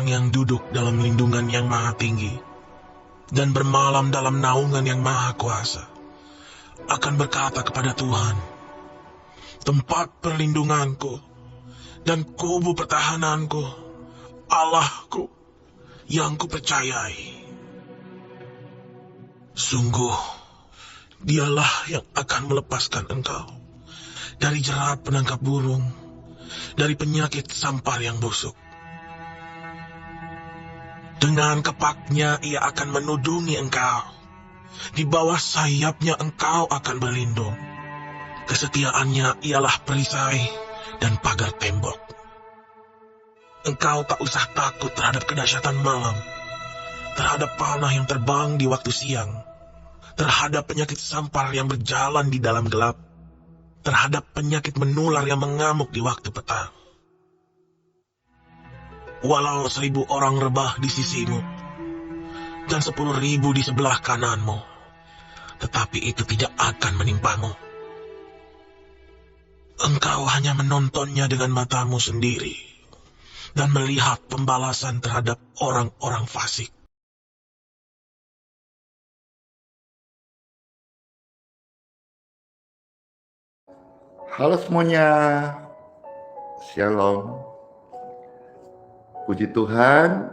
orang yang duduk dalam lindungan yang maha tinggi dan bermalam dalam naungan yang maha kuasa akan berkata kepada Tuhan, tempat perlindunganku dan kubu pertahananku, Allahku yang kupercayai. Sungguh, dialah yang akan melepaskan engkau dari jerat penangkap burung, dari penyakit sampar yang busuk. Dengan kepaknya ia akan menudungi engkau, di bawah sayapnya engkau akan berlindung. Kesetiaannya ialah perisai dan pagar tembok. Engkau tak usah takut terhadap kedahsyatan malam, terhadap panah yang terbang di waktu siang, terhadap penyakit sampar yang berjalan di dalam gelap, terhadap penyakit menular yang mengamuk di waktu petang. Walau 1000 orang rebah di sisimu dan 10.000 di sebelah kananmu, tetapi itu tidak akan menimpamu. Engkau hanya menontonnya dengan matamu sendiri dan melihat pembalasan terhadap orang-orang fasik. Halo semuanya, Shalom. Puji Tuhan,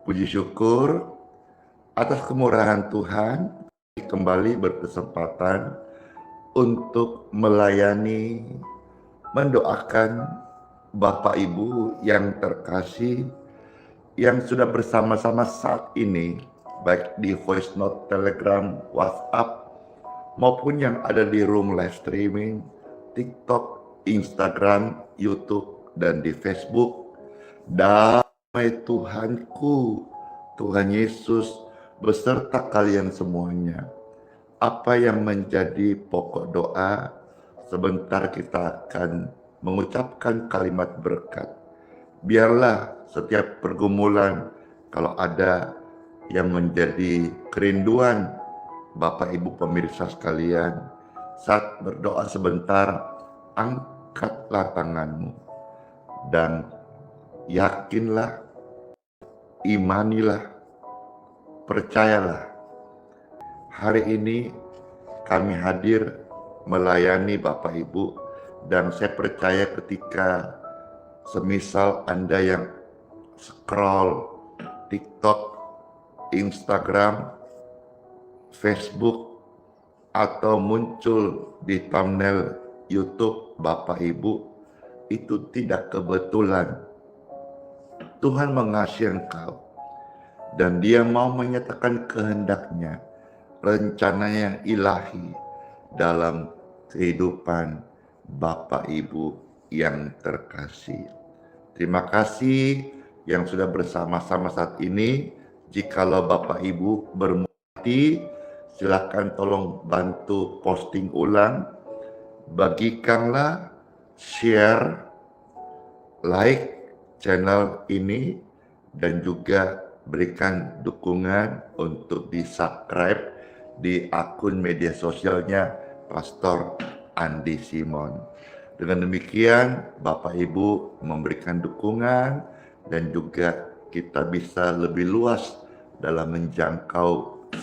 puji syukur atas kemurahan Tuhan kembali berkesempatan untuk melayani, mendoakan Bapak Ibu yang terkasih yang sudah bersama-sama saat ini, baik di voice note, telegram, WhatsApp, maupun yang ada di room live streaming, TikTok, Instagram, YouTube, dan di Facebook. Damai Tuhanku, Tuhan Yesus beserta kalian semuanya. Apa yang menjadi pokok doa? Sebentar kita akan mengucapkan kalimat berkat. Biarlah setiap pergumulan, kalau ada yang menjadi kerinduan Bapak Ibu pemirsa sekalian, saat berdoa sebentar, angkatlah tanganmu dan yakinlah, imanilah, percayalah. Hari ini kami hadir melayani Bapak Ibu, dan saya percaya ketika semisal Anda yang scroll TikTok, Instagram, Facebook, atau muncul di thumbnail YouTube Bapak Ibu, itu tidak kebetulan. Tuhan mengasihi engkau dan Dia mau menyatakan kehendaknya, rencananya yang ilahi dalam kehidupan Bapak Ibu yang terkasih. Terima kasih yang sudah bersama-sama saat ini. Jikalau Bapak Ibu bermati, silakan tolong bantu posting ulang, bagikanlah, share, like channel ini, dan juga berikan dukungan untuk di subscribe di akun media sosialnya Pastor Andi Simon. Dengan demikian Bapak Ibu memberikan dukungan dan juga kita bisa lebih luas dalam menjangkau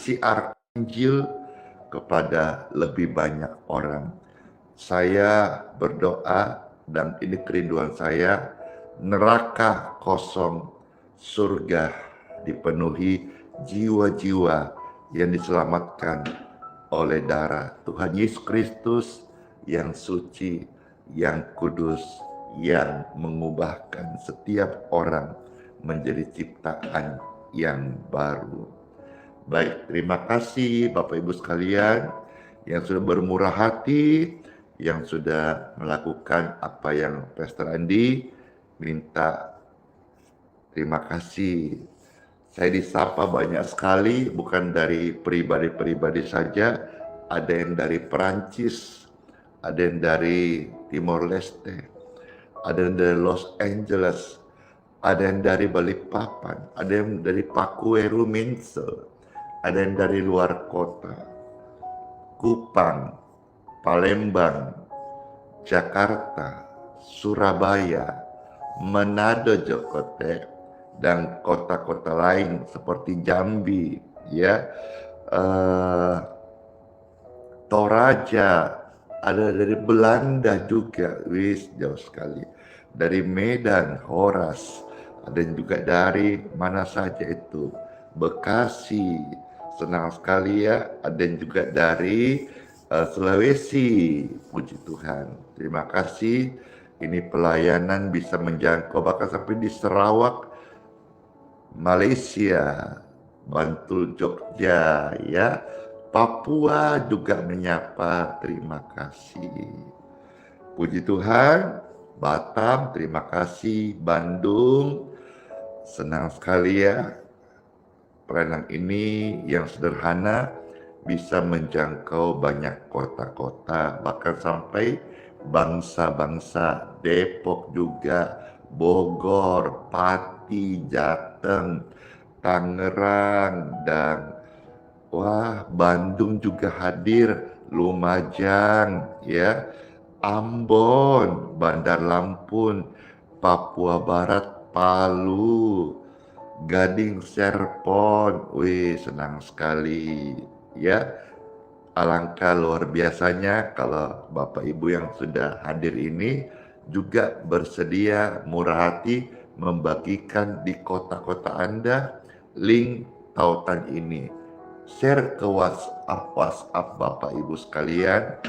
siar Injil kepada lebih banyak orang. Saya berdoa dan ini kerinduan saya, neraka kosong, surga dipenuhi jiwa-jiwa yang diselamatkan oleh darah Tuhan Yesus Kristus yang suci, yang kudus, yang mengubahkan setiap orang menjadi ciptaan yang baru. Baik, terima kasih Bapak Ibu sekalian yang sudah bermurah hati, yang sudah melakukan apa yang Pastor Andi minta. Terima kasih. Saya disapa banyak sekali, bukan dari pribadi-pribadi saja, ada yang dari Perancis, ada yang dari Timor Leste, ada yang dari Los Angeles, ada yang dari Balikpapan, ada yang dari Pakuweru Minsel, ada yang dari luar kota, Kupang, Palembang, Jakarta, Surabaya, Manado, Jokote, dan kota-kota lain seperti Jambi, ya, Toraja, ada dari Belanda juga, wis jauh sekali. Dari Medan, Horas, ada juga dari mana saja itu, Bekasi, senang sekali ya. Ada juga dari Sulawesi, puji Tuhan. Terima kasih. Ini pelayanan bisa menjangkau bahkan sampai di Sarawak, Malaysia, Bantul, Jogja, ya. Papua juga menyapa, terima kasih. Puji Tuhan, Batam, terima kasih. Bandung, senang sekali ya. Pelayanan ini yang sederhana bisa menjangkau banyak kota-kota, bahkan sampai bangsa-bangsa. Depok juga, Bogor, Pati, Jateng, Tangerang, dan Bandung juga hadir, Lumajang, ya, Ambon, Bandar Lampung, Papua Barat, Palu, Gading Serpong. Wih, senang sekali, ya. Alangkah luar biasanya kalau Bapak Ibu yang sudah hadir ini juga bersedia murah hati membagikan di kota-kota Anda link tautan ini. Share ke WhatsApp Bapak Ibu sekalian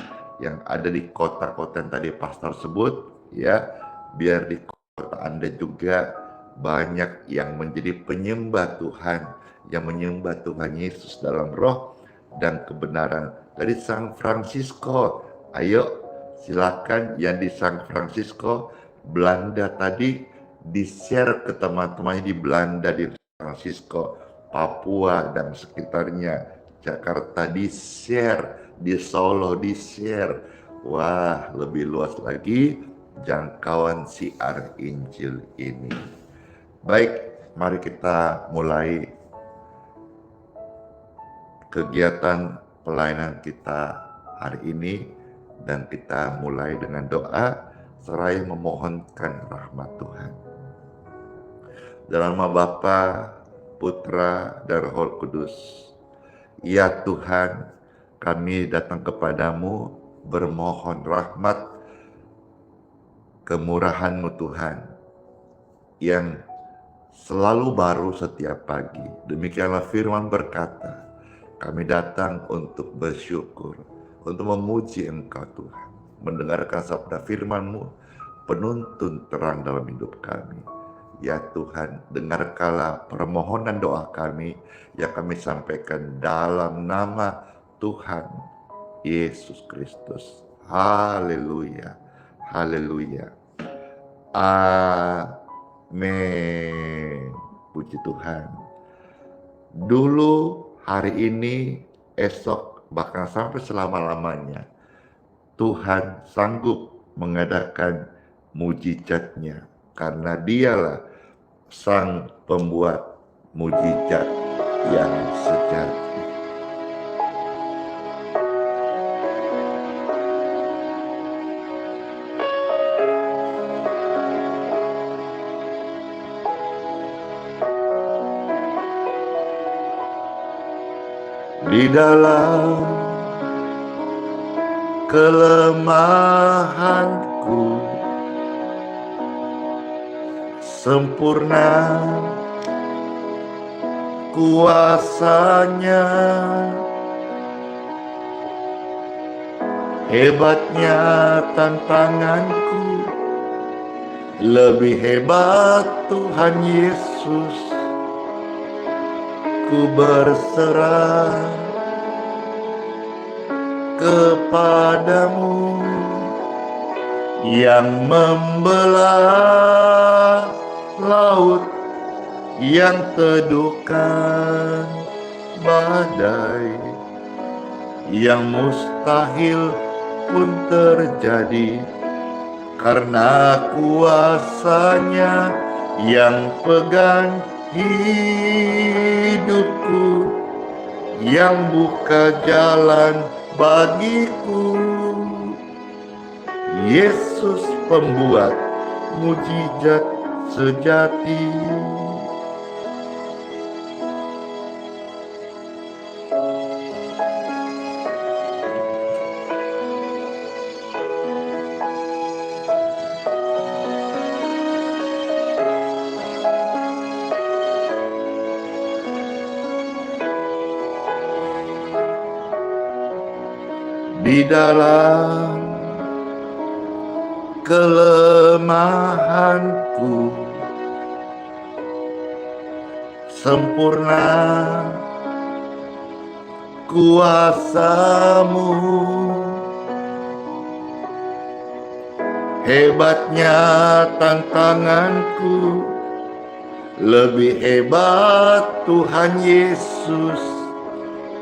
yang ada di kota-kota yang tadi pastor sebut, ya, biar di kota Anda juga banyak yang menjadi penyembah Tuhan, yang menyembah Tuhan Yesus dalam roh dan kebenaran. Dari San Francisco, ayo silakan yang di San Francisco, Belanda tadi, di-share ke teman-temannya di Belanda, di San Francisco, Papua dan sekitarnya, Jakarta di-share, di Solo di-share. Wah, lebih luas lagi jangkauan siar Injil ini. Baik, mari kita mulai kegiatan pelayanan kita hari ini, dan kita mulai dengan doa seraya memohonkan rahmat Tuhan. Dalam nama Bapa, Putra, dan Roh Kudus. Ya Tuhan, kami datang kepadamu bermohon rahmat kemurahan-Mu Tuhan yang selalu baru setiap pagi. Demikianlah firman berkata, kami datang untuk bersyukur, untuk memuji Engkau Tuhan, mendengarkan sabda firman-Mu, penuntun terang dalam hidup kami. Ya Tuhan, dengarkanlah permohonan doa kami yang kami sampaikan dalam nama Tuhan Yesus Kristus. Haleluya, haleluya. Amin. Puji Tuhan. Dulu, hari ini, esok, bahkan sampai selama-lamanya, Tuhan sanggup mengadakan mujizat-Nya, karena Dialah Sang Pembuat mujizat yang sejati. Di dalam kelemahanku sempurna kuasa-Nya, hebatnya tantanganku, lebih hebat Tuhan Yesus. Ku berserah kepadamu yang membelah laut, yang teduhkan badai, yang mustahil pun terjadi karena kuasa-Nya yang pegang hidupku, yang buka jalan bagiku. Yesus pembuat mujizat sejati. di dalam kelemahanku, sempurna kuasa-Mu, hebatnya tantanganku, lebih hebat Tuhan Yesus,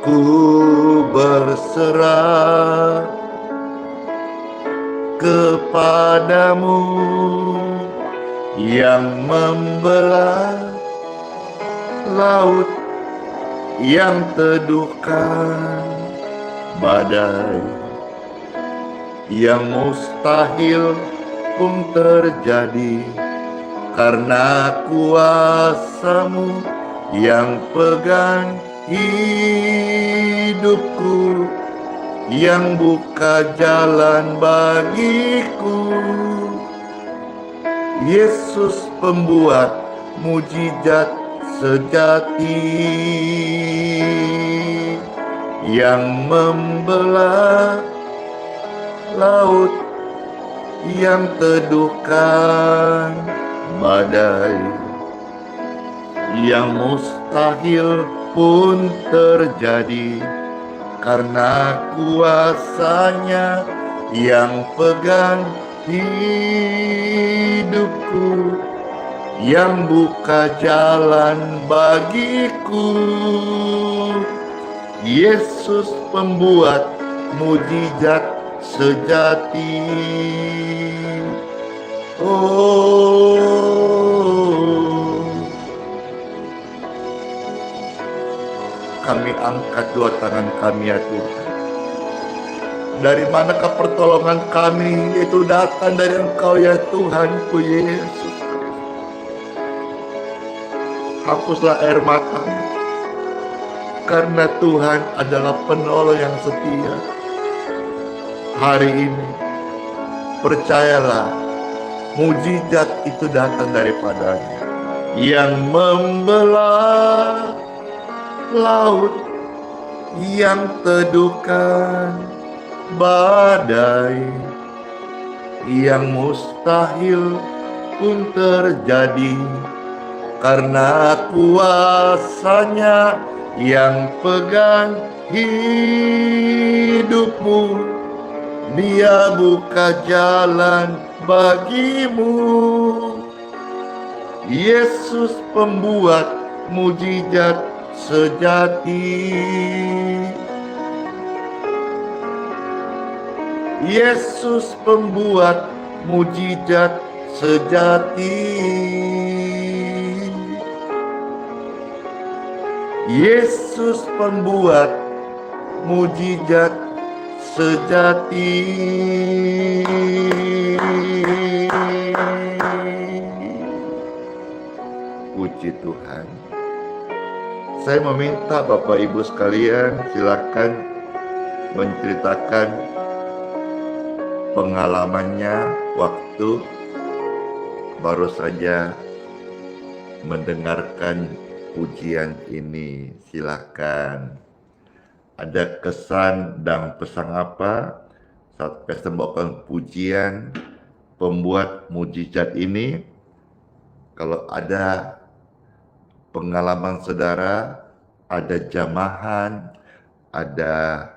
ku berserah kepadamu yang membelah laut, yang teduhkan badai, yang mustahil pun terjadi karena kuasa-Mu yang pegang hidupku, yang buka jalan bagiku. Yesus pembuat mujizat sejati, yang membelah laut, yang teduhkan badai, yang mustahil pun terjadi karena kuasa-Nya yang pegang hidupku, yang buka jalan bagiku. Yesus pembuat mujizat sejati. Oh, kami angkat dua tangan kami ya Tuhan. Dari manakah pertolongan kami? Itu datang dari Engkau ya Tuhanku Yesus. Hapuslah air mata, karena Tuhan adalah penolong yang setia. Hari ini percayalah, mujizat itu datang daripadanya, yang membelah laut, yang teduhkan badai, yang mustahil pun terjadi karena kuasa-Nya yang pegang hidupmu. Dia buka jalan bagimu. Yesus pembuat mujizat sejati. Yesus pembuat mujizat sejati. Yesus pembuat mujizat sejati. Puji Tuhan. Saya meminta Bapak Ibu sekalian, silakan menceritakan pengalamannya waktu baru saja mendengarkan pujian ini. Silakan. Ada kesan dan pesan apa saat membawakan pujian pembuat mujizat ini? Kalau ada pengalaman saudara, ada jamahan, ada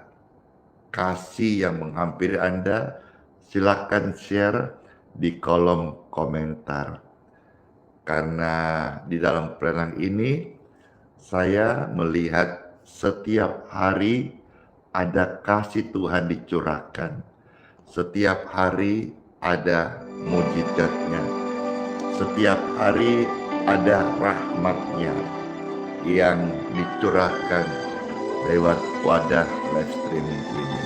kasih yang menghampiri Anda, silakan share di kolom komentar. Karena di dalam pelayanan ini saya melihat setiap hari ada kasih Tuhan dicurahkan. Setiap hari ada mujizatnya. Setiap hari ada rahmatnya yang dicurahkan lewat wadah live streaming ini.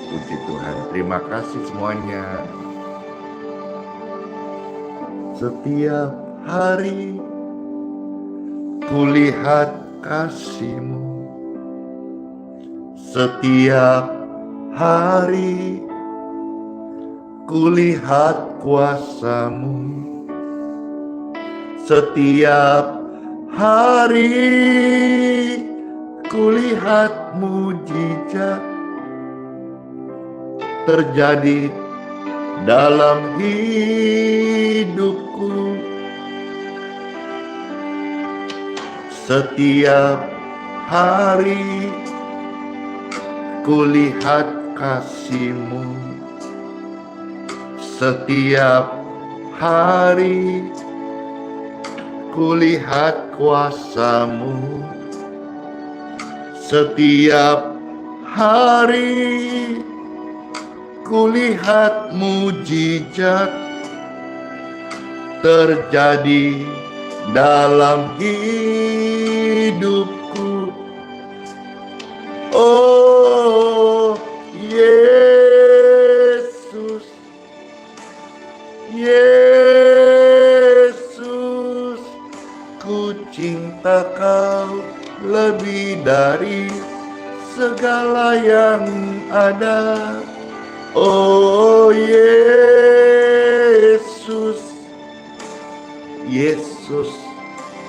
Puji Tuhan. Terima kasih semuanya. Setiap hari kulihat kasih-Mu. Setiap hari kulihat kuasa-Mu. Setiap hari kulihat mujizat. terjadi dalam hidupku. Setiap hari kulihat kasih-Mu. Setiap hari kulihat kuasa-Mu. Setiap hari kulihat mujizat terjadi dalam hidupku. Oh Yesus, Yesus, ku cinta Kau lebih dari segala yang ada. Oh Yesus, Yesus,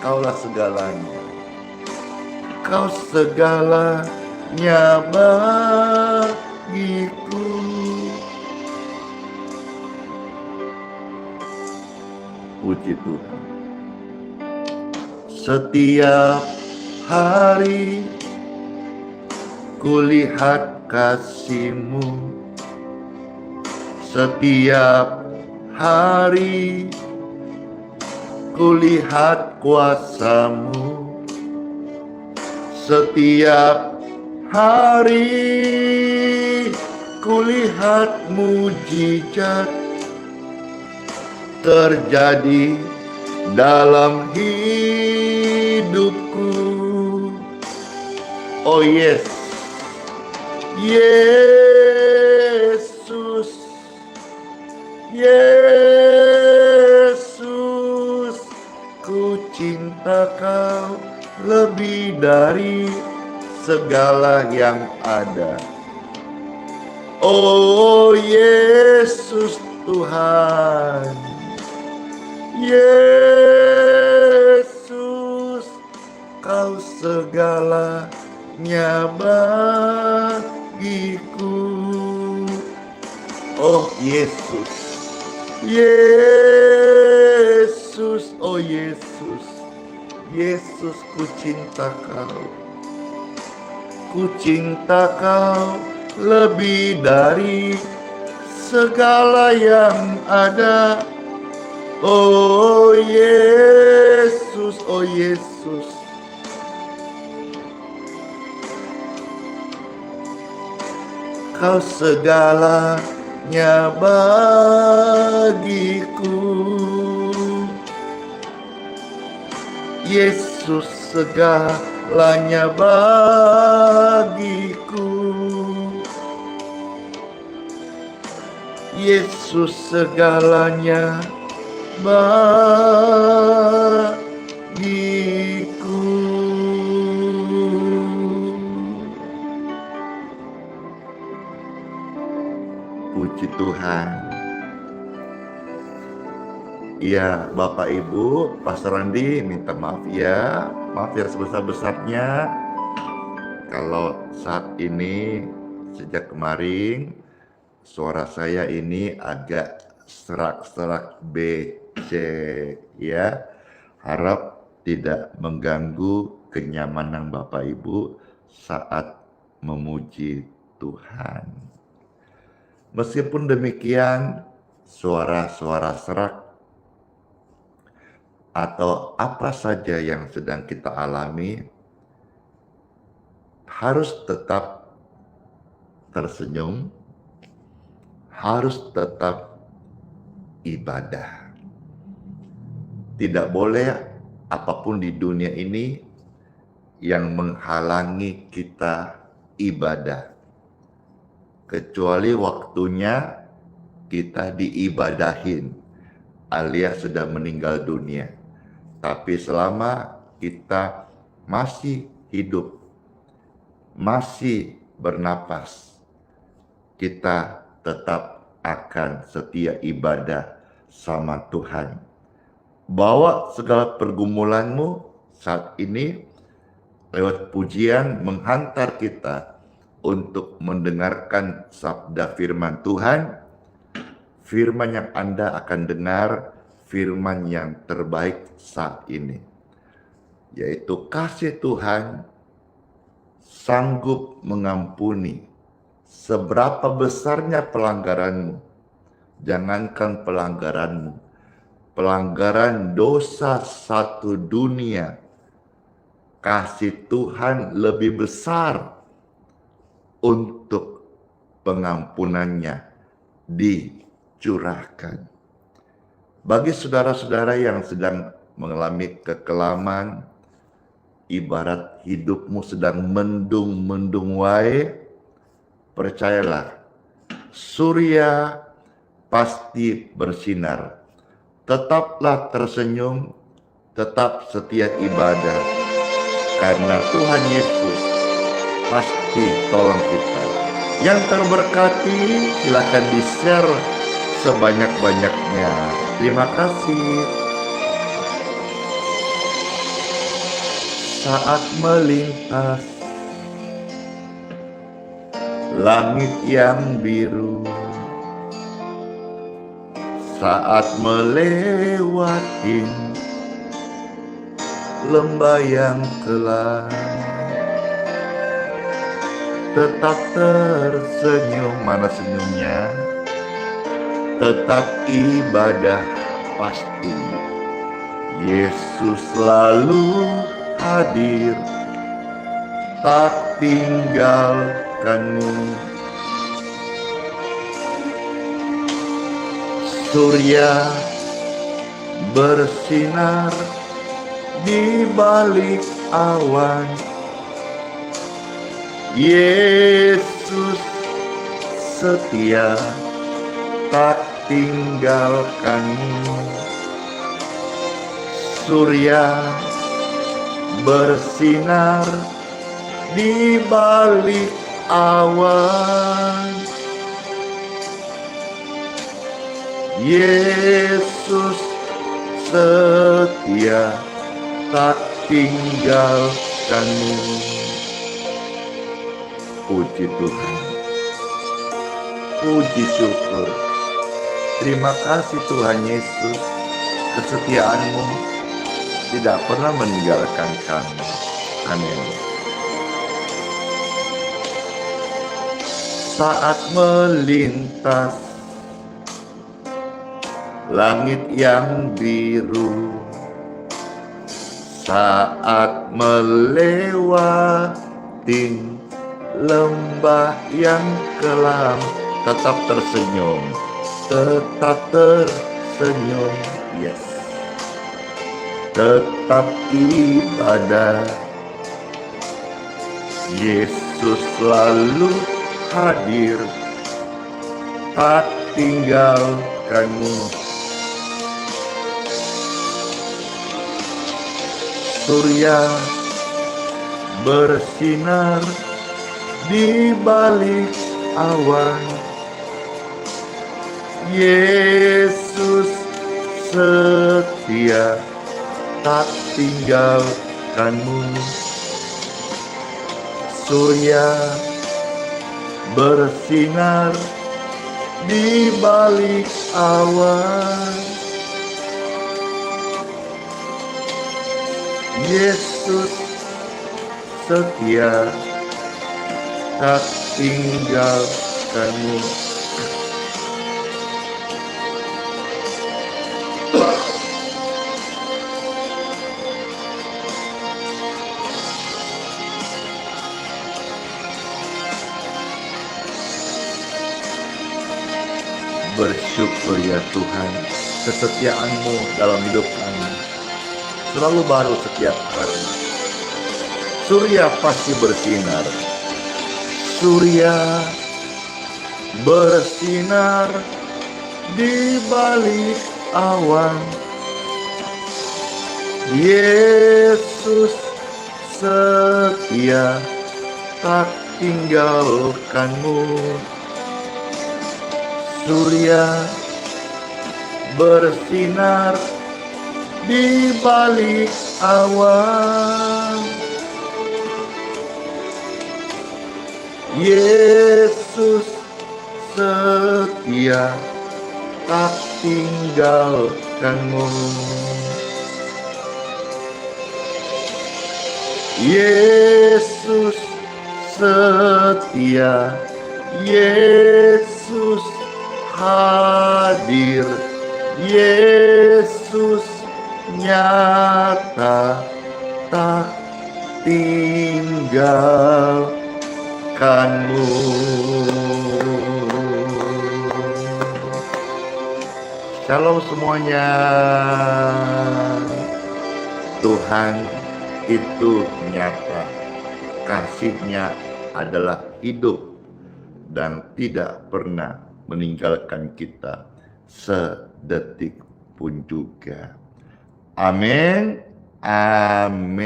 Kaulah segalanya. Kau segalanya bagiku. Puji Tuhan. Setiap hari kulihat kasih-Mu. Setiap hari kulihat kuasa-Mu. Setiap hari kulihat mujizat terjadi dalam hidupku. Oh yes, Yesus, Yesus, ku cinta Kau lebih dari segala yang ada. Oh Yesus Tuhan, Yesus, Kau segalanya bagiku. Oh Yesus, Yesus, oh Yesus, Yesus, ku cinta Kau. Ku cinta Kau lebih dari segala yang ada. Oh Yesus, oh Yesus, Kau segalanya bagiku. Yesus, segalanya bagiku. Yesus, segalanya bagiku. Puji Tuhan. Ya, Bapak Ibu, Pastor Randi minta maaf ya. Maaf ya sebesar-besarnya kalau saat ini sejak kemarin suara saya ini agak serak-serak becek ya. Harap tidak mengganggu kenyamanan Bapak Ibu saat memuji Tuhan. Meskipun demikian, suara-suara serak atau apa saja yang sedang kita alami harus tetap tersenyum, harus tetap ibadah. Tidak boleh apapun di dunia ini yang menghalangi kita ibadah, kecuali waktunya kita diibadahin alias sudah meninggal dunia. Tapi selama kita masih hidup, masih bernapas, kita tetap akan setia ibadah sama Tuhan. Bawa segala pergumulanmu saat ini lewat pujian menghantar kita untuk mendengarkan sabda firman Tuhan. Firman yang Anda akan dengar, firman yang terbaik saat ini, yaitu kasih Tuhan sanggup mengampuni seberapa besarnya pelanggaranmu. Jangankan pelanggaranmu, pelanggaran dosa satu dunia, kasih Tuhan lebih besar untuk pengampunannya dicurahkan. Bagi saudara-saudara yang sedang mengalami kekelaman, ibarat hidupmu sedang mendung-mendung wae, percayalah, surya pasti bersinar. Tetaplah tersenyum, tetap setia ibadah, karena Tuhan Yesus pasti tolong kita. Yang terberkati silakan di-share sebanyak-banyaknya. Terima kasih. Saat melintas langit yang biru, saat melewati lembah yang gelap, tetap tersenyum. Mana senyumnya? Tetap ibadah pasti. Yesus selalu hadir, tak tinggalkanmu. Surya bersinar di balik awan. Yesus setia, tak tinggalkanmu. Surya bersinar di balik awan. Yesus setia, tak tinggalkanmu. Puji Tuhan, puji syukur. Terima kasih Tuhan Yesus, kesetiaan-Mu tidak pernah meninggalkan kami. Amin. Saat melintas langit yang biru, saat melewati lembah yang kelam, tetap tersenyum, tetap tersenyum, yes. Tetap ibadah, Yesus selalu hadir, tak tinggalkanmu. Surya bersinar di balik awan. Yesus setia, tak tinggalkanmu. Surya bersinar di balik awan. Yesus setia, tak tinggalkanmu. Bersyukur ya Tuhan, kesetiaan-Mu dalam hidup kami selalu baru setiap hari. Surya pasti bersinar, surya bersinar di balik awan. Yesus setia, tak tinggalkanmu. Surya bersinar di balik awan. Yesus setia, tak tinggalkanmu. Yesus setia, Yesus hadir, Yesus nyata, tak tinggalkanmu. Shalom semuanya. Tuhan itu nyata, kasih-Nya adalah hidup dan tidak pernah meninggalkan kita sedetik pun juga. Amin. Amin.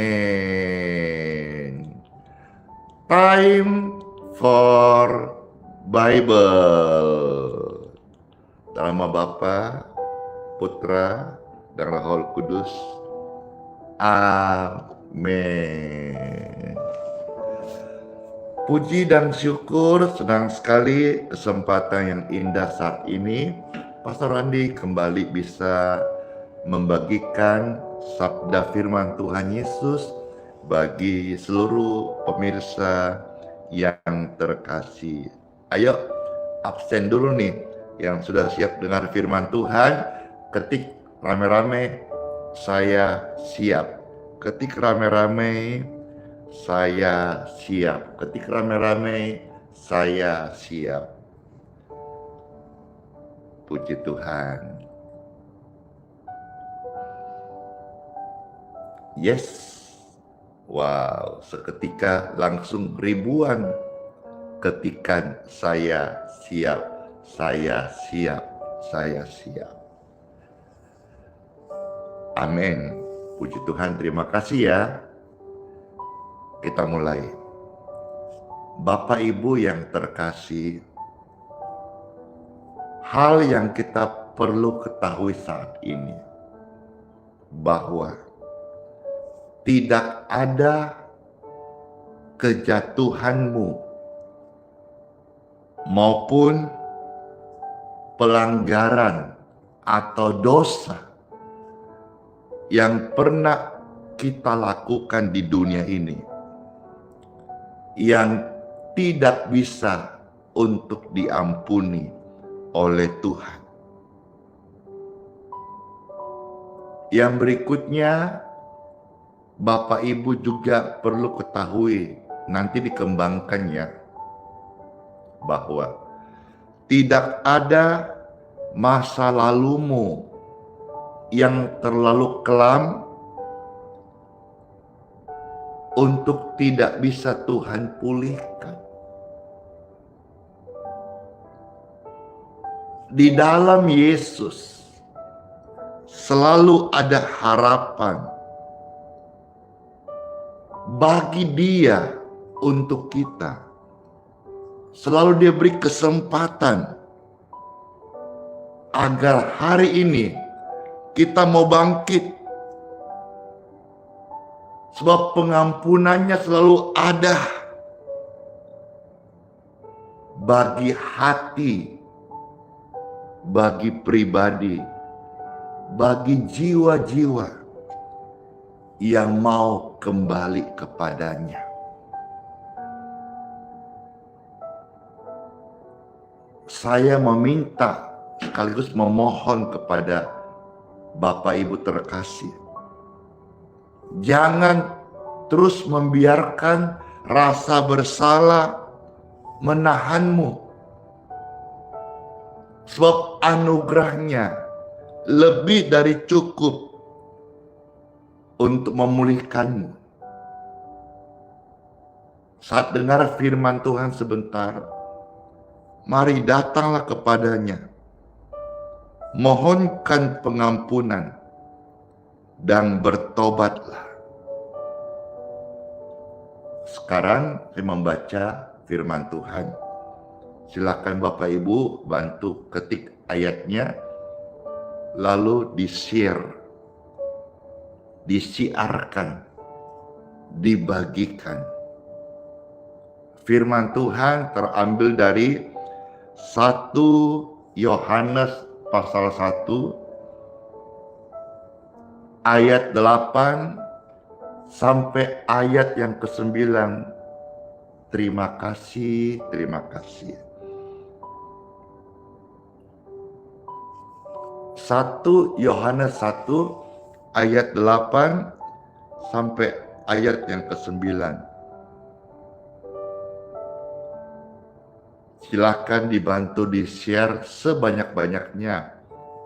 Time for Bible. Dalam nama Bapa, Putra, dan Roh Kudus. Amin. Puji dan syukur, senang sekali kesempatan yang indah saat ini Pastor Randi kembali bisa membagikan sabda firman Tuhan Yesus bagi seluruh pemirsa yang terkasih. Ayo absen dulu nih yang sudah siap dengar firman Tuhan, ketik rame-rame saya siap. Ketik rame-rame saya siap. Ketik rame-rame saya siap. Puji Tuhan. Yes. Wow, seketika langsung ribuan ketikan saya siap, saya siap, saya siap. Amin. Puji Tuhan, terima kasih ya. Kita mulai. Bapak Ibu yang terkasih, hal yang kita perlu ketahui saat ini bahwa tidak ada kejatuhanmu maupun pelanggaran atau dosa yang pernah kita lakukan di dunia ini yang tidak bisa untuk diampuni oleh Tuhan. Yang berikutnya, Bapak Ibu juga perlu ketahui, nanti dikembangkan ya, bahwa tidak ada masa lalumu yang terlalu kelam untuk tidak bisa Tuhan pulihkan. Di dalam Yesus selalu ada harapan bagi Dia untuk kita. Selalu Dia beri kesempatan agar hari ini kita mau bangkit. Sebab pengampunannya selalu ada bagi hati, bagi pribadi, bagi jiwa-jiwa yang mau kembali kepadanya. Saya meminta sekaligus memohon kepada Bapak Ibu terkasih, jangan terus membiarkan rasa bersalah menahanmu. Sebab anugerahnya lebih dari cukup untuk memulihkanmu. Saat dengar firman Tuhan sebentar, mari datanglah kepadanya. Mohonkan pengampunan dan bertobatlah. Sekarang saya membaca firman Tuhan. Silakan Bapak Ibu bantu ketik ayatnya, lalu di-share, disiarkan, dibagikan. Firman Tuhan terambil dari 1 Yohanes pasal 1 ayat 8 sampai ayat yang ke-9. Terima kasih, terima kasih. 1 Yohanes 1 ayat 8 sampai ayat yang ke-9. Silakan dibantu di-share sebanyak-banyaknya,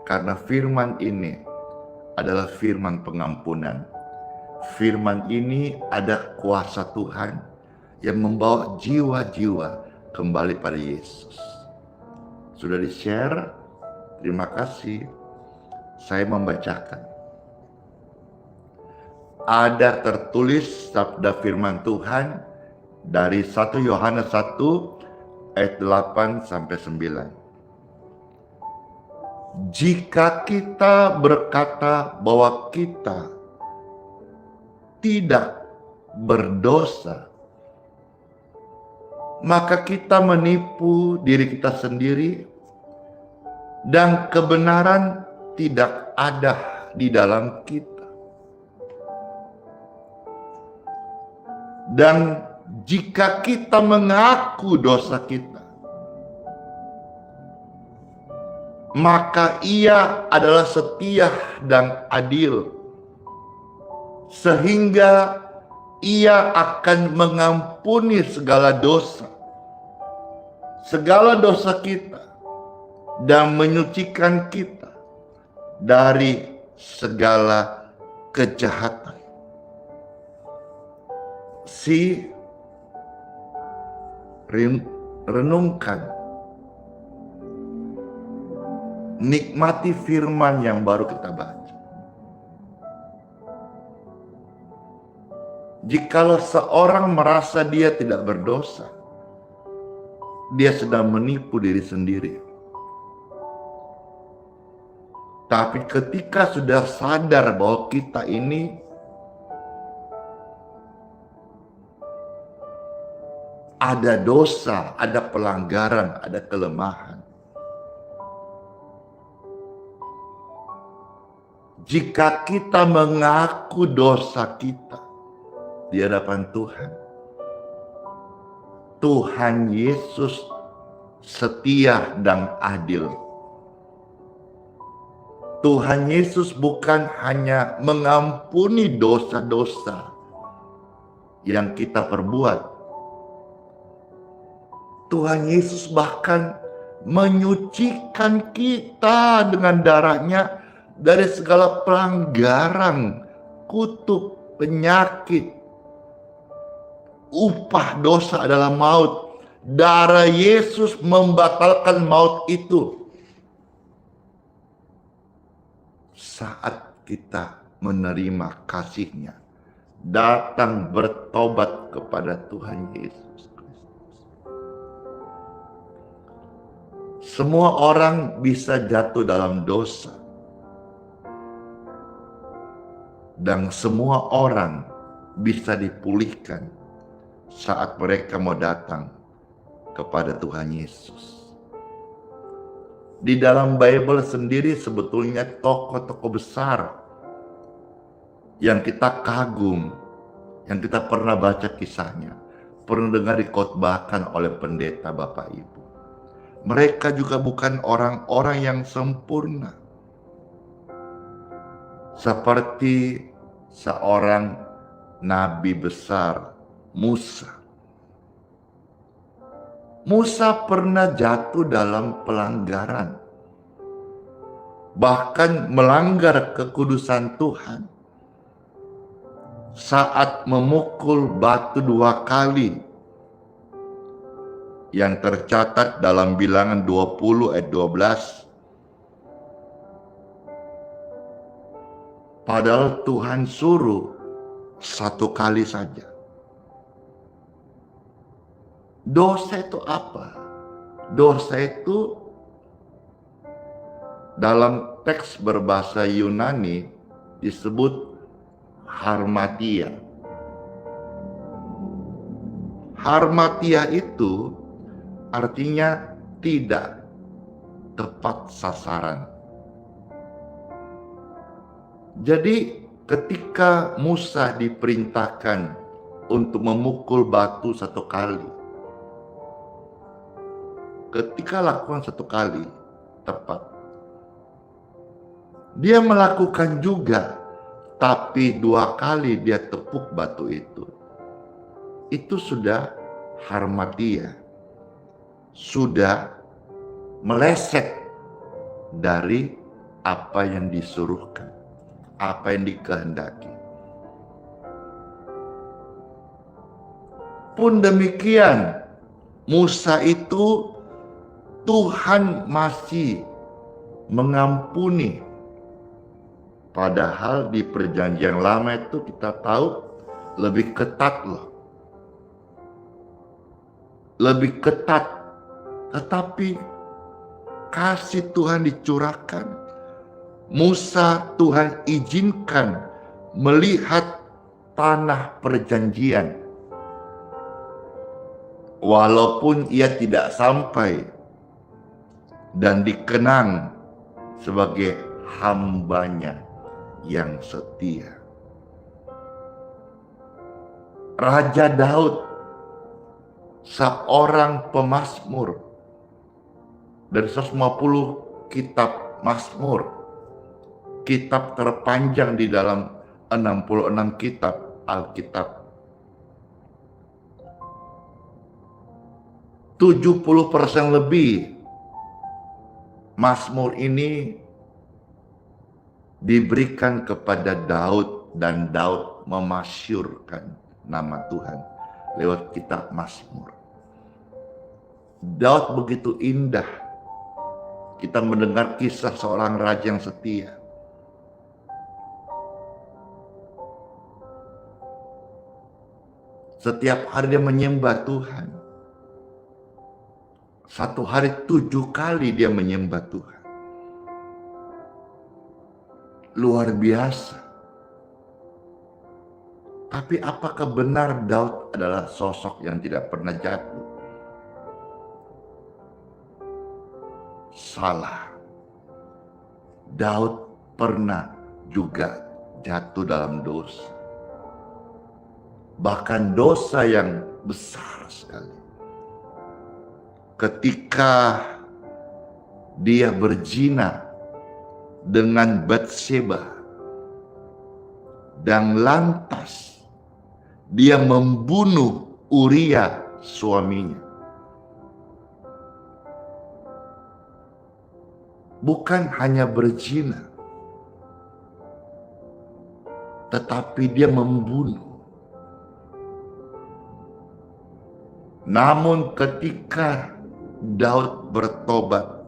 karena firman ini adalah firman pengampunan. Firman ini ada kuasa Tuhan yang membawa jiwa-jiwa kembali pada Yesus. Sudah di-share? Terima kasih. Saya membacakan. Ada tertulis sabda firman Tuhan dari 1 Yohanes 1 ayat 8 sampai 9. Jika kita berkata bahwa kita tidak berdosa, maka kita menipu diri kita sendiri dan kebenaran tidak ada di dalam kita. Dan jika kita mengaku dosa kita, maka Ia adalah setia dan adil, sehingga Ia akan mengampuni segala dosa kita, dan menyucikan kita dari segala kejahatan. Renungkan, nikmati firman yang baru kita baca. Jikalau seorang merasa dia tidak berdosa, dia sedang menipu diri sendiri. Tapi ketika sudah sadar bahwa kita ini ada dosa, ada pelanggaran, ada kelemahan, jika kita mengaku dosa kita di hadapan Tuhan, Tuhan Yesus setia dan adil. Tuhan Yesus bukan hanya mengampuni dosa-dosa yang kita perbuat. Tuhan Yesus bahkan menyucikan kita dengan darahnya dari segala pelanggaran, kutuk, penyakit. Upah dosa adalah maut. Darah Yesus membatalkan maut itu. Saat kita menerima kasih-Nya, datang bertobat kepada Tuhan Yesus. Semua orang bisa jatuh dalam dosa. Dan semua orang bisa dipulihkan saat mereka mau datang kepada Tuhan Yesus. Di dalam Bible sendiri sebetulnya tokoh-tokoh besar yang kita kagum, yang kita pernah baca kisahnya, pernah dengar dikhotbahkan oleh pendeta Bapak Ibu. Mereka juga bukan orang-orang yang sempurna. Seperti seorang nabi besar, Musa. Musa pernah jatuh dalam pelanggaran, bahkan melanggar kekudusan Tuhan saat memukul batu 2 kali, yang tercatat dalam Bilangan 20 ayat 12. Padahal Tuhan suruh 1 kali saja. Dosa itu apa? Dosa itu dalam teks berbahasa Yunani disebut harmatia. Harmatia itu artinya tidak tepat sasaran. Jadi ketika Musa diperintahkan untuk memukul batu 1 kali, ketika lakukan 1 kali tepat, dia melakukan juga, tapi 2 kali dia tepuk batu itu sudah harmatia, sudah meleset dari apa yang disuruhkan, apa yang dikehendaki. Pun demikian, Musa itu Tuhan masih mengampuni. Padahal di perjanjian lama itu kita tahu lebih ketat loh. Lebih ketat. Tetapi kasih Tuhan dicurahkan. Musa Tuhan izinkan melihat tanah perjanjian. Walaupun ia tidak sampai dan dikenang sebagai hambanya yang setia. Raja Daud, seorang pemazmur, dari 150 kitab Mazmur, kitab terpanjang di dalam 66 kitab Alkitab. 70% lebih Mazmur ini diberikan kepada Daud, dan Daud memasyurkan nama Tuhan lewat kitab Mazmur. Daud begitu indah. Kita mendengar kisah seorang raja yang setia. Setiap hari dia menyembah Tuhan. 1 hari 7 kali dia menyembah Tuhan. Luar biasa. Tapi apakah benar Daud adalah sosok yang tidak pernah jatuh? Salah. Daud pernah juga jatuh dalam dosa. Bahkan dosa yang besar sekali. Ketika dia berzina dengan Batseba, dan lantas dia membunuh Uria suaminya. Bukan hanya berzina, tetapi dia membunuh. Namun ketika Daud bertobat,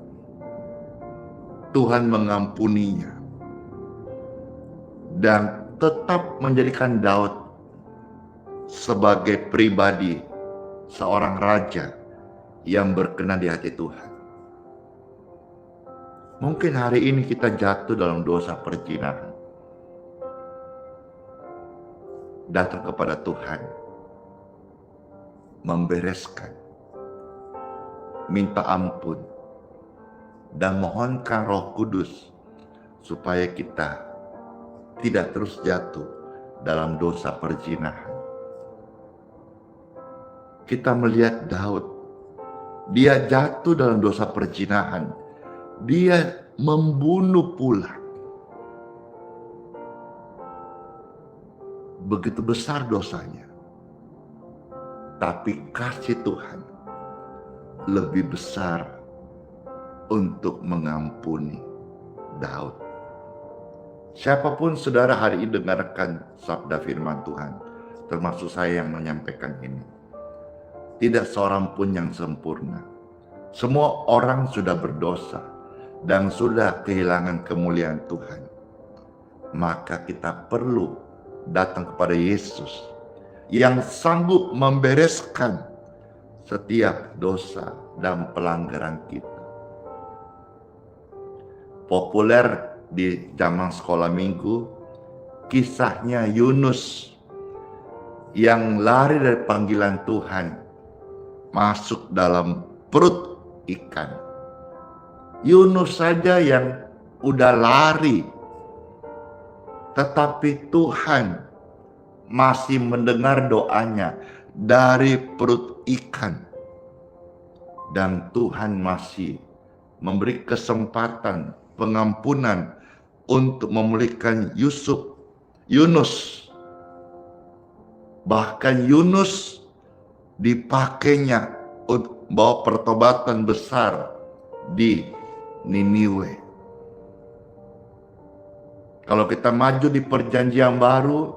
Tuhan mengampuninya dan tetap menjadikan Daud sebagai pribadi seorang raja yang berkenan di hati Tuhan. Mungkin hari ini kita jatuh dalam dosa perzinahan. Datang kepada Tuhan, membereskan, minta ampun, dan mohonkan Roh Kudus supaya kita tidak terus jatuh dalam dosa perzinahan. Kita melihat Daud, dia jatuh dalam dosa perzinahan, dia membunuh pula. Begitu besar dosanya, tapi kasih Tuhan lebih besar untuk mengampuni Daud. Siapapun saudara hari ini dengarkan sabda firman Tuhan, termasuk saya yang menyampaikan ini. Tidak seorang pun yang sempurna. Semua orang sudah berdosa dan sudah kehilangan kemuliaan Tuhan. Maka kita perlu datang kepada Yesus yang sanggup membereskan setiap dosa dan pelanggaran kita. Populer di zaman sekolah minggu, kisahnya Yunus yang lari dari panggilan Tuhan masuk dalam perut ikan. Yunus saja yang udah lari, tetapi Tuhan masih mendengar doanya dari perut ikan. Dan Tuhan masih memberi kesempatan pengampunan untuk memulihkan Yunus. Bahkan Yunus dipakainya untuk bawa pertobatan besar di Niniwe. Kalau kita maju di perjanjian baru,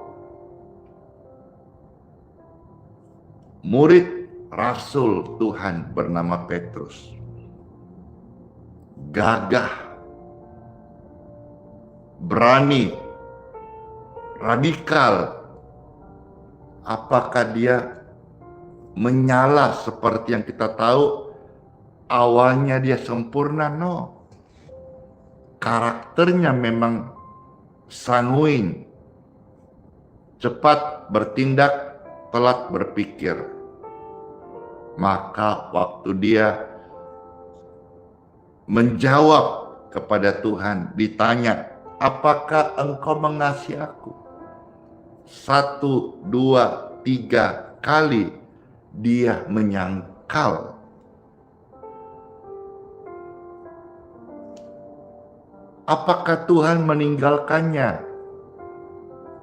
murid Rasul Tuhan bernama Petrus gagah, berani, radikal. Apakah dia menyala seperti yang kita tahu? Awalnya dia sempurna? No. Karakternya memang sanguin, cepat bertindak, telat berpikir. Maka waktu dia menjawab kepada Tuhan, ditanya, apakah engkau mengasihi aku? 1, 2, 3 kali dia menyangkal. Apakah Tuhan meninggalkannya?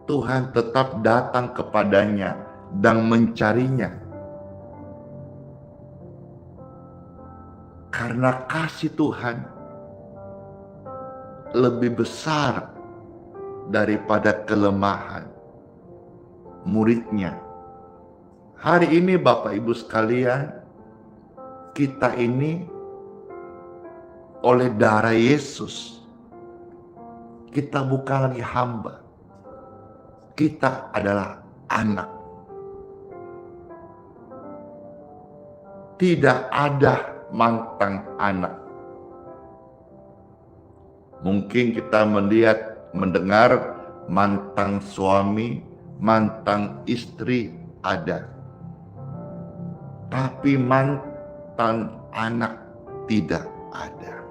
Tuhan tetap datang kepadanya dan mencarinya. Karena kasih Tuhan lebih besar daripada kelemahan muridnya. Hari ini Bapak Ibu sekalian, kita ini oleh darah Yesus, kita bukan lagi hamba, kita adalah anak. Tidak ada mantan anak. Mungkin kita mendengar mantan suami, mantan istri ada. Tapi mantan anak tidak ada.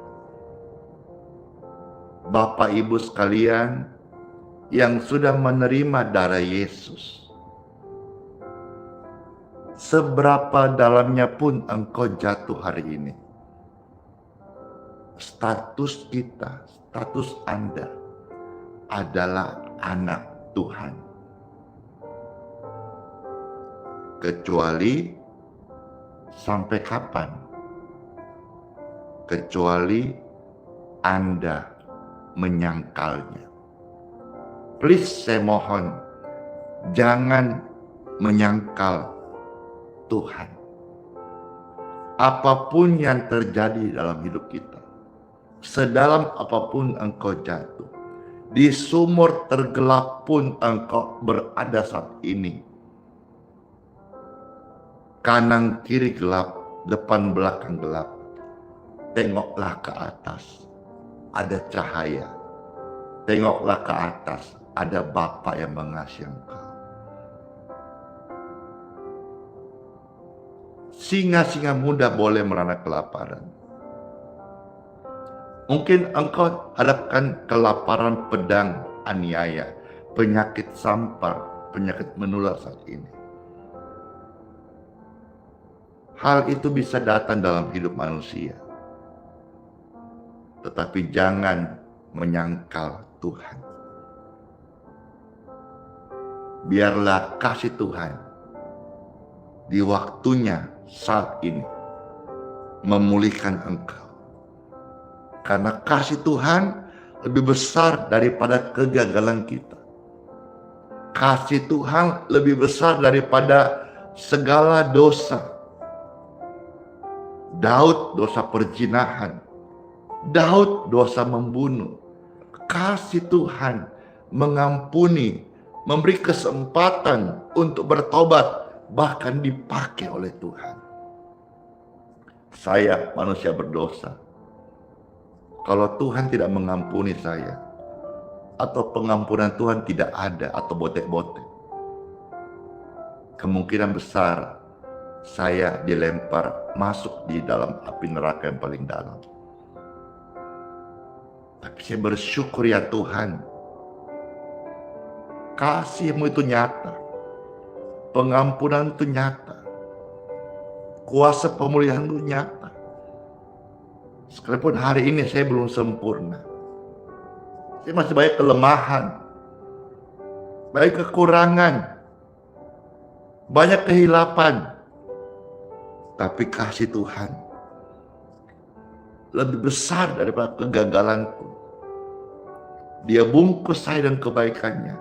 Bapak Ibu sekalian yang sudah menerima darah Yesus, seberapa dalamnya pun engkau jatuh hari ini, status kita, status Anda adalah anak Tuhan. Kecuali sampai kapan? Kecuali Anda menyangkalnya. Please, saya mohon, jangan menyangkal Tuhan. Apapun yang terjadi dalam hidup kita, sedalam apapun engkau jatuh, di sumur tergelap pun engkau berada saat ini, kanan kiri gelap, depan belakang gelap, tengoklah ke atas, ada cahaya. Tengoklah ke atas, ada Bapa yang mengasihi engkau. Singa-singa muda boleh merana kelaparan. Mungkin engkau hadapkan kelaparan pedang aniaya, penyakit sampar, penyakit menular saat ini. Hal itu bisa datang dalam hidup manusia. Tetapi jangan menyangkal Tuhan. Biarlah kasih Tuhan di waktunya saat ini memulihkan engkau. Karena kasih Tuhan lebih besar daripada kegagalan kita. Kasih Tuhan lebih besar daripada segala dosa. Daud dosa perzinahan, Daud dosa membunuh. Kasih Tuhan mengampuni, memberi kesempatan untuk bertobat, bahkan dipakai oleh Tuhan. Saya manusia berdosa. Kalau Tuhan tidak mengampuni saya, atau pengampunan Tuhan tidak ada, atau botek-botek, kemungkinan besar saya dilempar masuk di dalam api neraka yang paling dalam. Tapi saya bersyukur ya Tuhan, kasih-Mu itu nyata, pengampunan itu nyata, kuasa pemulihan itu nyata. Sekalipun hari ini saya belum sempurna, saya masih banyak kelemahan, banyak kekurangan, banyak kehilapan. Tapi kasih Tuhan lebih besar daripada kegagalanku. Dia bungkus saya dengan kebaikannya.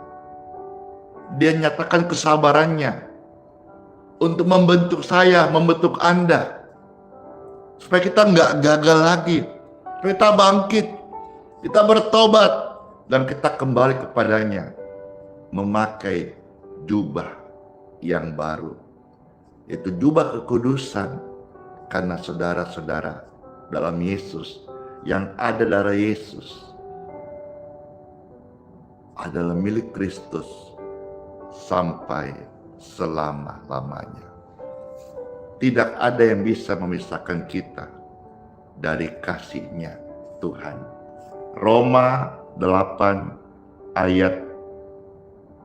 Dia nyatakan kesabarannya untuk membentuk saya, membentuk Anda, supaya kita nggak gagal lagi, supaya kita bangkit, kita bertobat, dan kita kembali kepadanya memakai jubah yang baru, yaitu jubah kekudusan, karena saudara-saudara dalam Yesus, yang ada darah Yesus adalah milik Kristus sampai selama-lamanya. Tidak ada yang bisa memisahkan kita dari kasih-Nya Tuhan. Roma 8 ayat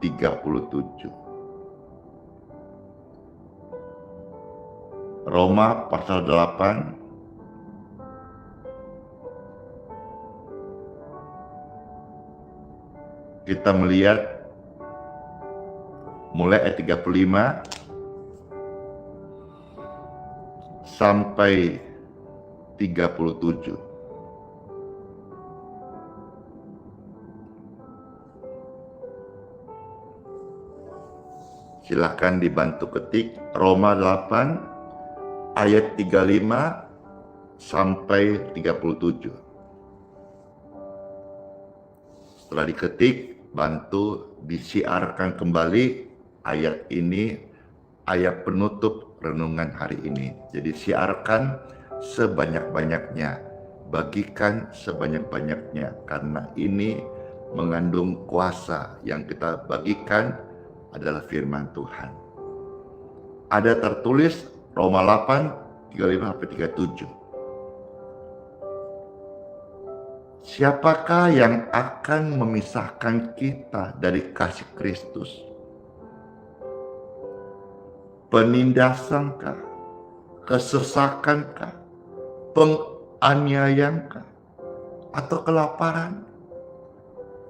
37. Roma pasal 8 kita melihat mulai ayat 35 sampai 37. Silakan dibantu ketik Roma 8 ayat 35 sampai 37. Setelah diketik, bantu disiarkan kembali ayat ini, ayat penutup renungan hari ini. Jadi siarkan sebanyak-banyaknya, bagikan sebanyak-banyaknya, karena ini mengandung kuasa. Yang kita bagikan adalah firman Tuhan. Ada tertulis Roma 8 35-37. Siapakah yang akan memisahkan kita dari kasih Kristus? Penindasankah, kesesakankah, penganiayaankah, atau kelaparan,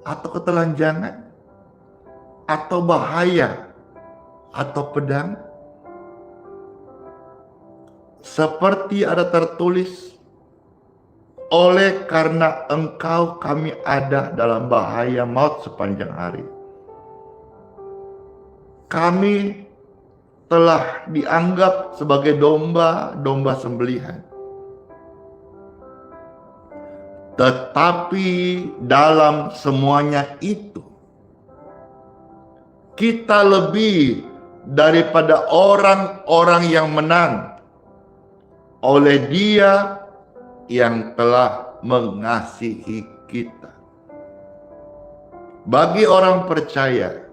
atau ketelanjangan, atau bahaya, atau pedang? Seperti ada tertulis, oleh karena Engkau kami ada dalam bahaya maut sepanjang hari. Kami telah dianggap sebagai domba-domba sembelihan. Tetapi dalam semuanya itu, kita lebih daripada orang-orang yang menang oleh Dia yang telah mengasihi kita. Bagi orang percaya,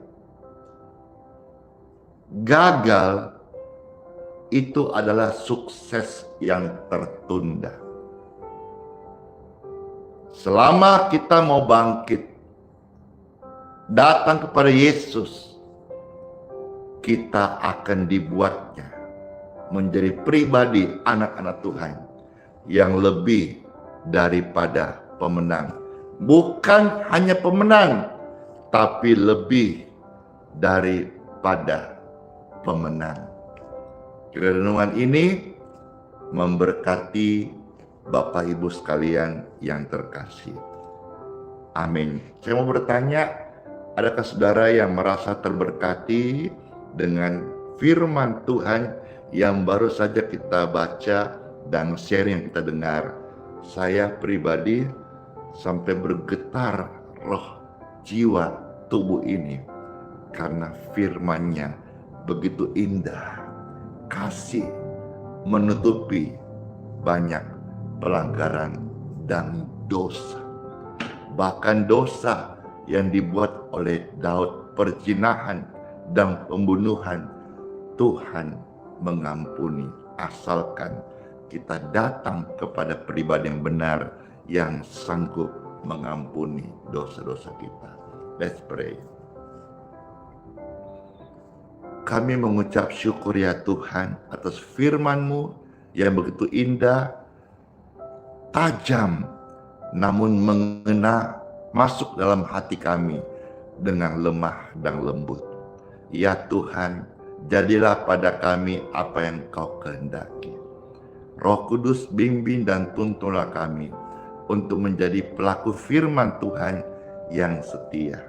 gagal itu adalah sukses yang tertunda. Selama kita mau bangkit, datang kepada Yesus, kita akan dibuatnya menjadi pribadi anak-anak Tuhan yang lebih daripada pemenang. Bukan hanya pemenang, tapi lebih daripada pemenang. Renungan ini memberkati Bapak Ibu sekalian yang terkasih. Amin. Saya mau bertanya, adakah saudara yang merasa terberkati dengan firman Tuhan yang baru saja kita baca dan share yang kita dengar? Saya pribadi sampai bergetar roh, jiwa, tubuh ini karena firman-Nya begitu indah, kasih menutupi banyak pelanggaran dan dosa. Bahkan dosa yang dibuat oleh Daud, perzinahan dan pembunuhan, Tuhan mengampuni, asalkan kita datang kepada pribadi yang benar yang sanggup mengampuni dosa-dosa kita. Let's pray. Kami mengucap syukur ya Tuhan atas firman-Mu yang begitu indah, tajam, namun mengena masuk dalam hati kami dengan lemah dan lembut. Ya Tuhan, jadilah pada kami apa yang Kau kehendaki. Roh Kudus bimbing dan tuntunlah kami untuk menjadi pelaku firman Tuhan yang setia.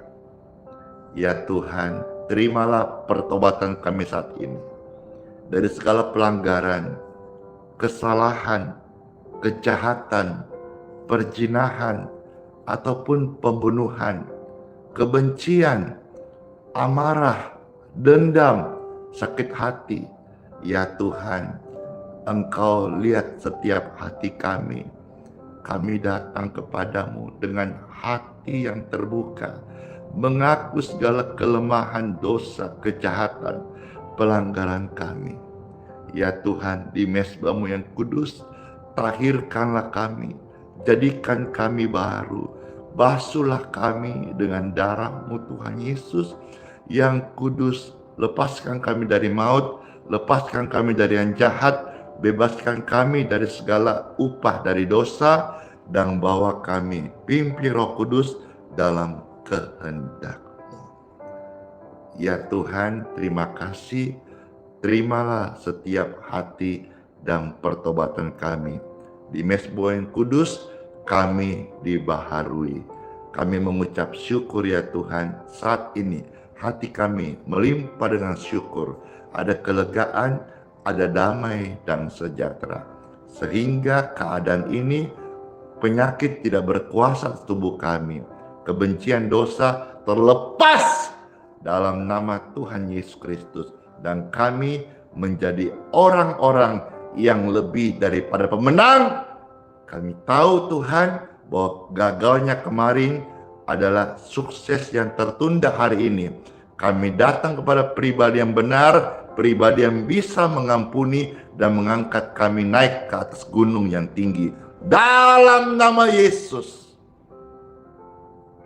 Ya Tuhan, terimalah pertobatan kami saat ini. Dari segala pelanggaran, kesalahan, kejahatan, perzinahan, ataupun pembunuhan, kebencian, amarah, dendam, sakit hati. Ya Tuhan, Engkau lihat setiap hati kami. Kami datang kepadamu dengan hati yang terbuka, mengaku segala kelemahan, dosa, kejahatan, pelanggaran kami. Ya Tuhan, di mezbah-Mu yang kudus, tahirkanlah kami, jadikan kami baru, basuhlah kami dengan darah-Mu Tuhan Yesus yang kudus, lepaskan kami dari maut, lepaskan kami dari yang jahat, bebaskan kami dari segala upah dari dosa, dan bawa kami, pimpin Roh Kudus dalam kehendak-Mu. Ya Tuhan, terima kasih. Terimalah setiap hati dan pertobatan kami. Di mezbah yang kudus, kami dibaharui. Kami mengucap syukur ya Tuhan, saat ini hati kami melimpah dengan syukur. Ada kelegaan, ada damai dan sejahtera. Sehingga keadaan ini, penyakit tidak berkuasa atas tubuh kami. Kebencian dosa terlepas dalam nama Tuhan Yesus Kristus. Dan kami menjadi orang-orang yang lebih daripada pemenang. Kami tahu Tuhan bahwa gagalnya kemarin adalah sukses yang tertunda hari ini. Kami datang kepada pribadi yang benar, pribadi yang bisa mengampuni dan mengangkat kami naik ke atas gunung yang tinggi. Dalam nama Yesus.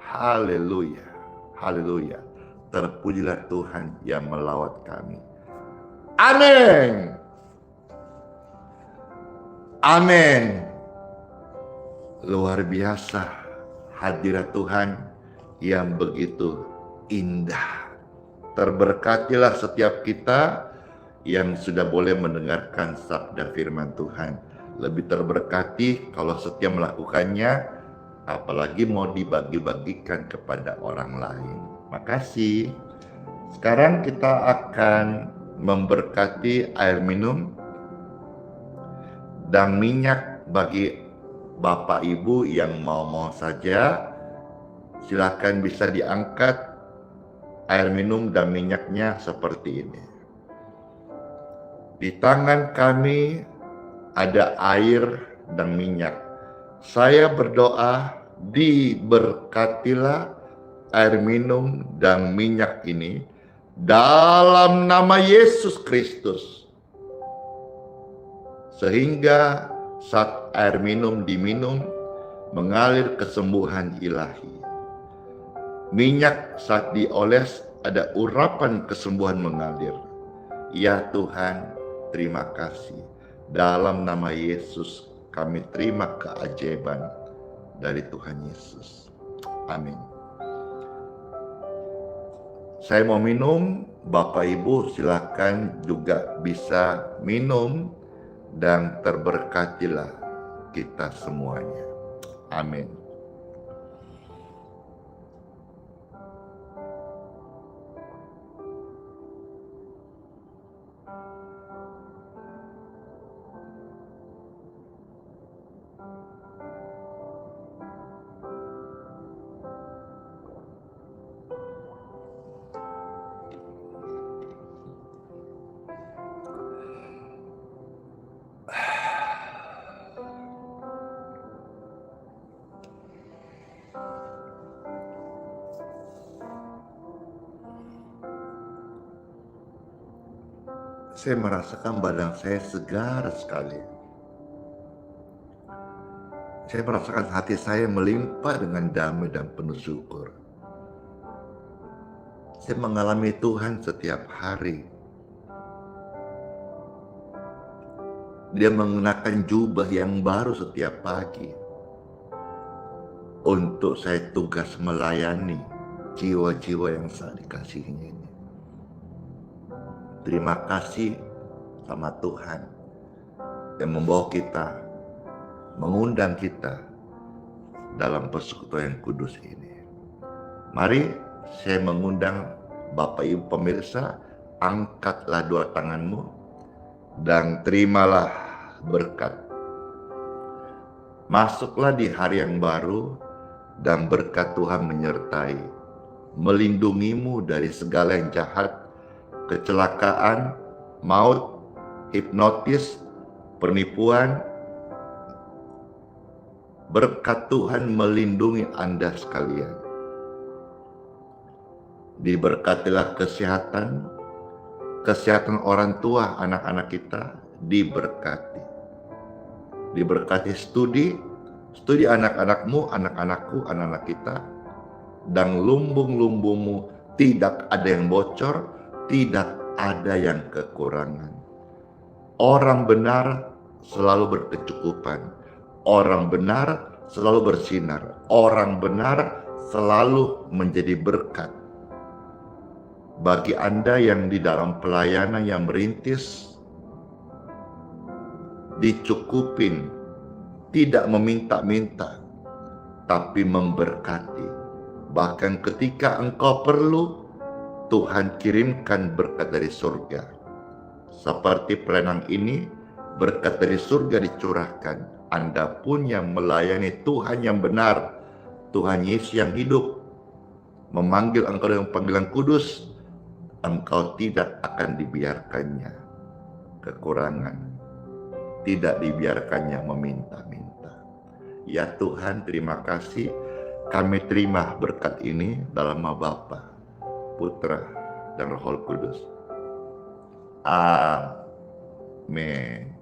Haleluya. Haleluya. Terpujilah Tuhan yang melawat kami. Amin. Amin. Luar biasa hadirat Tuhan yang begitu indah. Terberkatilah setiap kita yang sudah boleh mendengarkan sabda firman Tuhan. Lebih terberkati kalau setia melakukannya, apalagi mau dibagi-bagikan kepada orang lain. Makasih. Sekarang kita akan memberkati air minum dan minyak bagi Bapak Ibu yang mau saja. Silakan bisa diangkat air minum dan minyaknya seperti ini. Di tangan kami ada air dan minyak. Saya berdoa, diberkatilah air minum dan minyak ini dalam nama Yesus Kristus. Sehingga saat air minum diminum, mengalir kesembuhan ilahi. Minyak saat dioles, ada urapan kesembuhan mengalir. Ya Tuhan, terima kasih. Dalam nama Yesus, kami terima keajaiban dari Tuhan Yesus. Amin. Saya mau minum, Bapak Ibu silakan juga bisa minum dan terberkatilah kita semuanya. Amin. saya merasakan badan saya segar sekali. Saya merasakan hati saya melimpah dengan damai dan penuh syukur. Saya mengalami Tuhan setiap hari. Dia mengenakan jubah yang baru setiap pagi. Untuk saya tugas melayani jiwa-jiwa yang saat dikasihinya ini. Terima kasih sama Tuhan yang membawa kita, mengundang kita dalam persekutuan yang kudus ini. Mari saya mengundang Bapak Ibu pemirsa, angkatlah dua tanganmu dan terimalah berkat. Masuklah di hari yang baru dan berkat Tuhan menyertai, melindungimu dari segala yang jahat, kecelakaan, maut, hipnotis, penipuan. Berkat Tuhan melindungi Anda sekalian. Diberkatilah kesehatan orang tua anak-anak kita diberkati. Diberkati studi anak-anakmu, anak-anakku, anak-anak kita. Dan lumbung-lumbungmu tidak ada yang bocor, tidak ada yang kekurangan. Orang benar selalu berkecukupan. Orang benar selalu bersinar. Orang benar selalu menjadi berkat. Bagi Anda yang di dalam pelayanan yang merintis, dicukupin, tidak meminta-minta, tapi memberkati. Bahkan ketika engkau perlu, Tuhan kirimkan berkat dari surga. Seperti pelayanan ini, berkat dari surga dicurahkan. Anda pun yang melayani Tuhan yang benar, Tuhan Yesus yang hidup, memanggil engkau dengan panggilan kudus, engkau tidak akan dibiarkannya kekurangan, tidak dibiarkannya meminta-minta. Ya Tuhan, terima kasih, kami terima berkat ini dalam nama Bapa, Putra, dan Roh Kudus. Amin.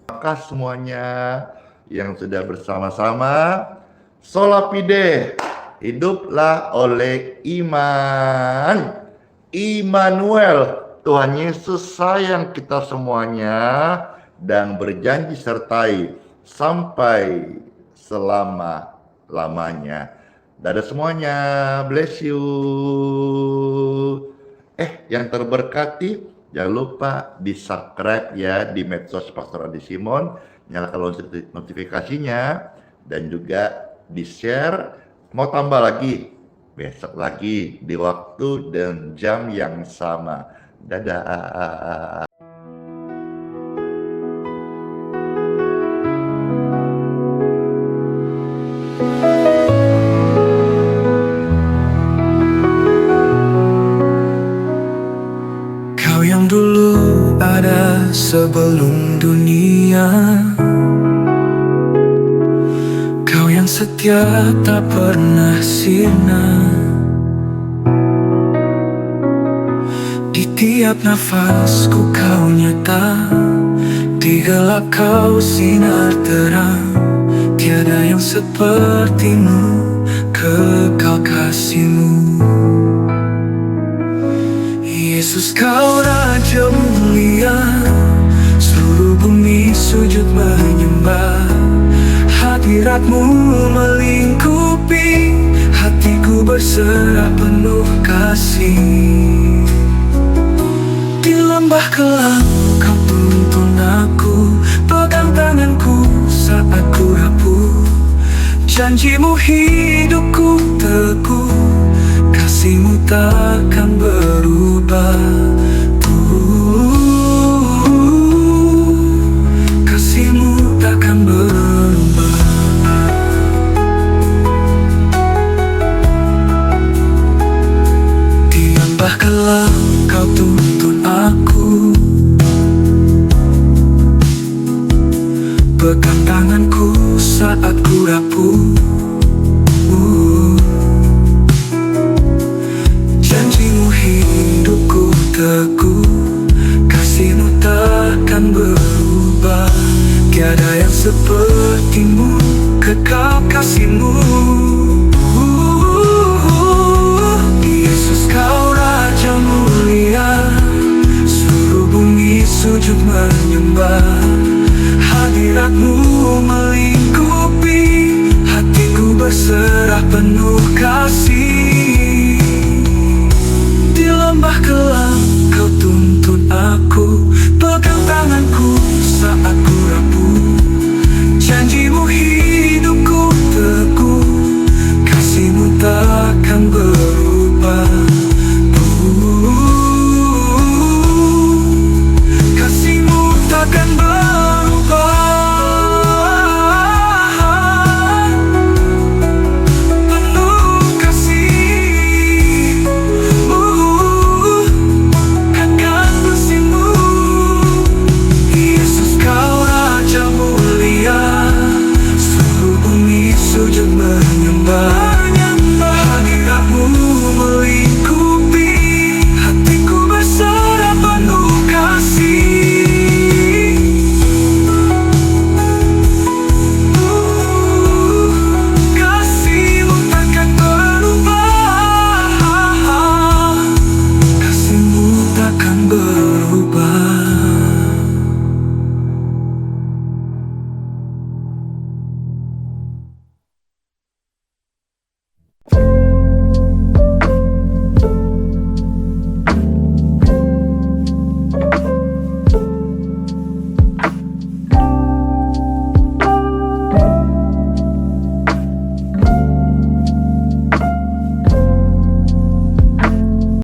Maka semuanya yang sudah bersama-sama, sola fide, hiduplah oleh iman. Immanuel, Tuhan Yesus sayang kita semuanya dan berjanji sertai sampai selama-lamanya. Dadah semuanya, bless you. Yang terberkati, jangan lupa di subscribe ya di medsos Pastor Adi Simon, nyalakan lonceng notifikasinya, dan juga di share. Mau tambah lagi, besok lagi di waktu dan jam yang sama. Dadah. Kau yang dulu ada sebelum dunia, Kau yang setia tak pernah sirna. Di tiap nafasku Kau nyata, di gelap Kau sinar terang. Tiada yang sepertimu, kekal kasih-Mu. Yesus Kau Raja mulia, seluruh bumi sujud menyembah. Hadirat-Mu melingkupi, hatiku berserah penuh kasih. Di lembah kelam Kau tuntun aku, pegang tanganku saat ku rapuh. Janji-Mu hidupku teguh, kasih-Mu takkan berubah. Kasih-Mu takkan berubah. Di lembah kelam Kau tuntun aku, pegang tanganku saat ku rapuh. Janji-Mu hidupku teguh, kasih-Mu takkan berubah. Tiada yang sepertimu, kekal kasihmu. Yesus, kau Raja mulia, seluruh bumi sujud menyembah. Hadiratmu melingkupi, hatiku berserah penuh kasih. Di lembah kelam kau tuntun aku, pegang tanganku saat ku rapuh. Janjimu hidupku teguh, kasihmu takkan berubah. Kasihmu takkan berubah. Penuh kasih, kekal bersihmu. Yesus, kau Raja mulia, seluruh bumi sujud menyembah. Hadiratmu melingkupi, hatiku berserah penuh kasih. Kasihmu takkan berubah. Kasihmu takkan berubah.